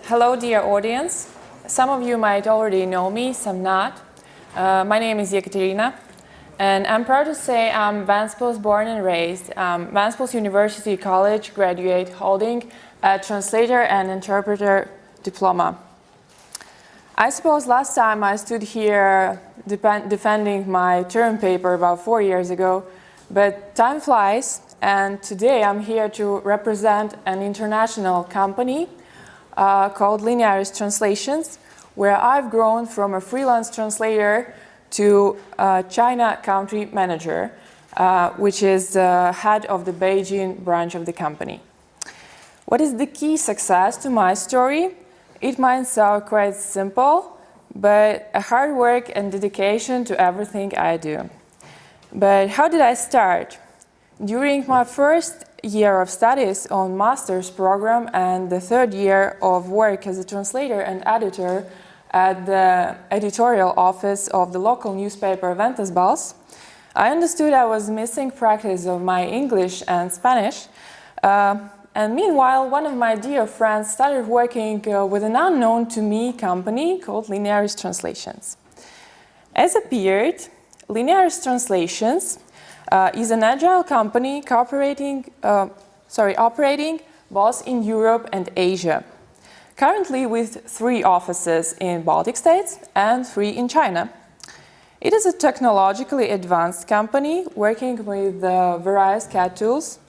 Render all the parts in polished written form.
Hello, dear audience. Some of you might already know me, some not. My name is Ekaterina, and I'm proud to say I'm Ventspils born and raised, Ventspils University College graduate holding a translator and interpreter diploma. I suppose last time I stood here defending my term paper about 4 years ago, but time flies, and today I'm here to represent an international company called Linearis Translations, where I've grown from a freelance translator to China country manager, which is head of the Beijing branch of the company. What is the key success to my story? It might sound quite simple, but a hard work and dedication to everything I do. But how did I start? During my first year of studies on master's program and the third year of work as a translator and editor at the editorial office of the local newspaper Ventspils, I understood I was missing practice of my English and Spanish. And meanwhile, one of my dear friends started working with an unknown to me company called Linearis Translations. As appeared, Linearis Translations is an agile company operating both in Europe and Asia, currently with 3 offices in Baltic states and 3 in China. It is a technologically advanced company working with various CAD tools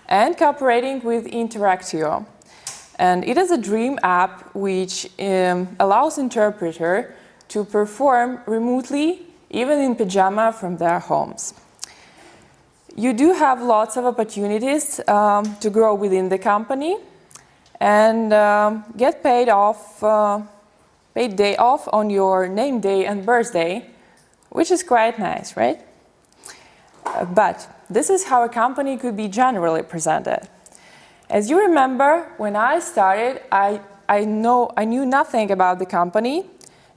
and cooperating with Interactio. And it is a dream app which allows interpreter to perform remotely, even in pajama from their homes. You do have lots of opportunities to grow within the company and get paid day off on your name day and birthday, which is quite nice, right? But this is how a company could be generally presented. As you remember, when I started, I knew nothing about the company,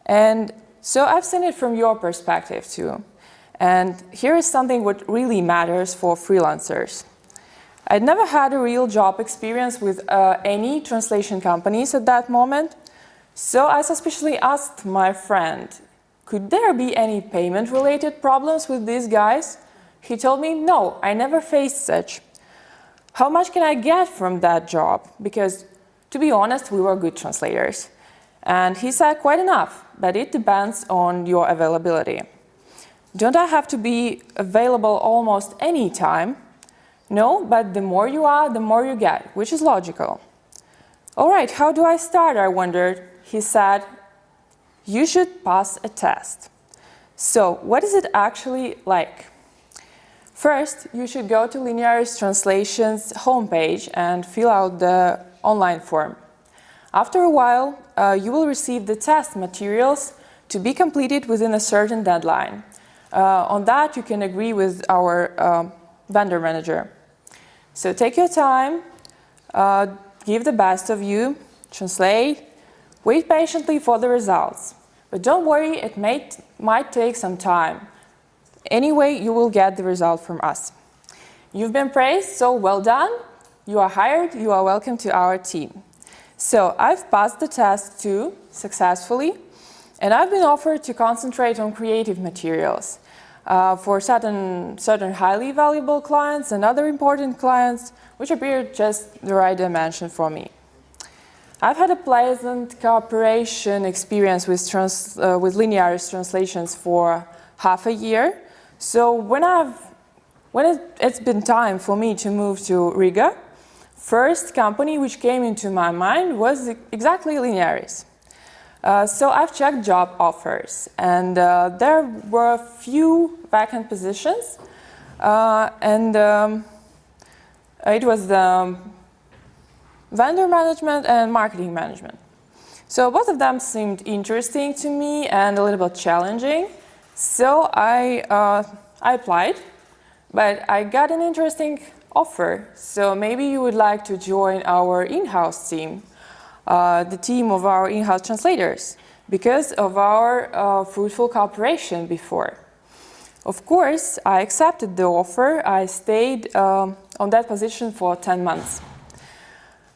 and so I've seen it from your perspective too. And here is something what really matters for freelancers. I'd never had a real job experience with any translation companies at that moment, so I suspiciously asked my friend, could there be any payment-related problems with these guys? He told me, no, I never faced such. How much can I get from that job? Because, to be honest, we were good translators. And he said, quite enough, but it depends on your availability. Don't I have to be available almost any time? No, but the more you are, the more you get, which is logical. All right, how do I start, I wondered. He said, you should pass a test. So, what is it actually like? First, you should go to Linearis Translations homepage and fill out the online form. After a while, you will receive the test materials to be completed within a certain deadline. On that, you can agree with our vendor manager. So take your time, give the best of you, translate, wait patiently for the results. But don't worry, it might take some time. Anyway, you will get the result from us. You've been praised, so well done. You are hired, you are welcome to our team. So I've passed the test too, successfully, and I've been offered to concentrate on creative materials for certain highly valuable clients and other important clients, which appeared just the right dimension for me. I've had a pleasant cooperation experience with Linearis Translations for half a year. So when it's been time for me to move to Riga, first company which came into my mind was exactly Linearis. So I've checked job offers, and there were a few vacant positions, and it was the vendor management and marketing management. So both of them seemed interesting to me and a little bit challenging. So I applied, but I got an interesting offer. So maybe you would like to join our in-house team, the team of our in-house translators, because of our fruitful cooperation before. Of course, I accepted the offer. I stayed on that position for 10 months.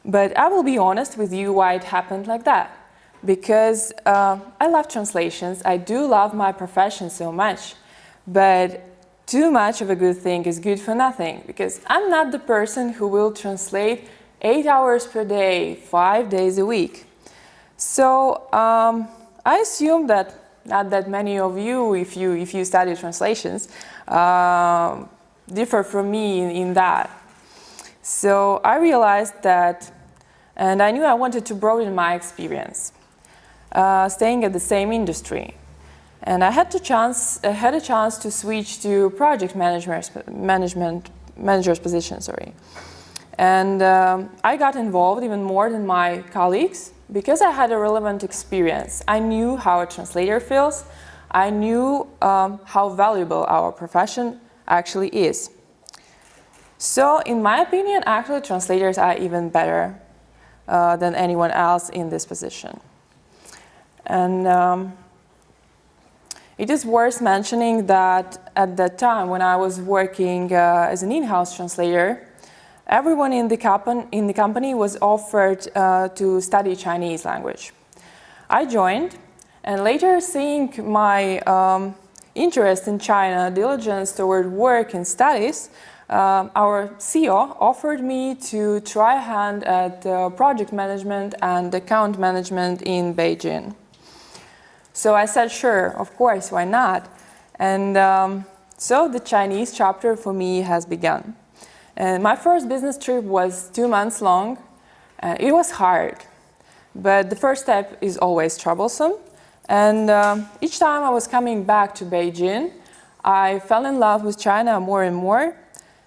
But I will be honest with you why it happened like that. Because I love translations, I do love my profession so much, but too much of a good thing is good for nothing, because I'm not the person who will translate 8 hours per day, 5 days a week. So I assume that not that many of you, if you study translations, differ from me in that. So I realized that, and I knew I wanted to broaden my experience, staying at the same industry. And I had a chance to switch to project manager's position, sorry. And I got involved even more than my colleagues because I had a relevant experience. I knew how a translator feels. I knew how valuable our profession actually is. So, in my opinion, actually translators are even better than anyone else in this position. And it is worth mentioning that at that time, when I was working as an in-house translator, everyone in the company was offered to study Chinese language. I joined, and later seeing my interest in China, diligence toward work and studies, our CEO offered me to try a hand at project management and account management in Beijing. So I said, sure, of course, why not? And so the Chinese chapter for me has begun. And my first business trip was 2 months long. It was hard, but the first step is always troublesome. And each time I was coming back to Beijing, I fell in love with China more and more.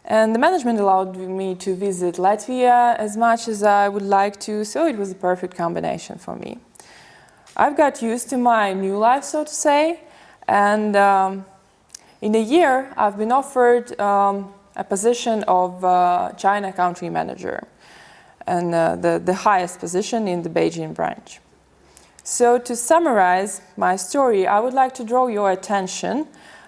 And the management allowed me to visit Latvia as much as I would like to, so it was a perfect combination for me. I've got used to my new life, so to say, and in a year I've been offered a position of China country manager, and the highest position in the Beijing branch. So to summarize my story, I would like to draw your attention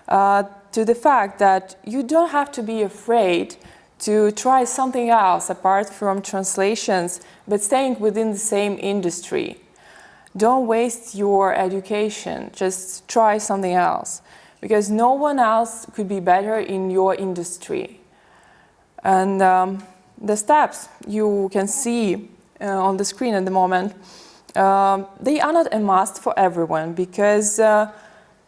to the fact that you don't have to be afraid to try something else apart from translations, but staying within the same industry. Don't waste your education, just try something else, because no one else could be better in your industry. And the steps you can see on the screen at the moment, they are not a must for everyone, because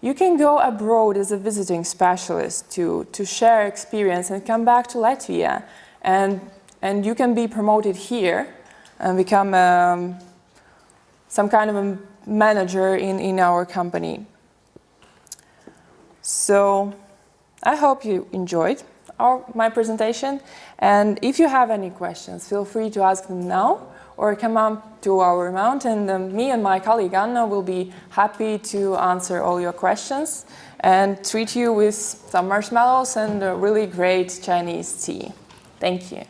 you can go abroad as a visiting specialist to share experience and come back to Latvia, and you can be promoted here and become some kind of a manager in our company. So I hope you enjoyed my presentation, and if you have any questions, feel free to ask them now or come up to our mountain, and me and my colleague Anna will be happy to answer all your questions and treat you with some marshmallows and a really great Chinese tea. Thank you.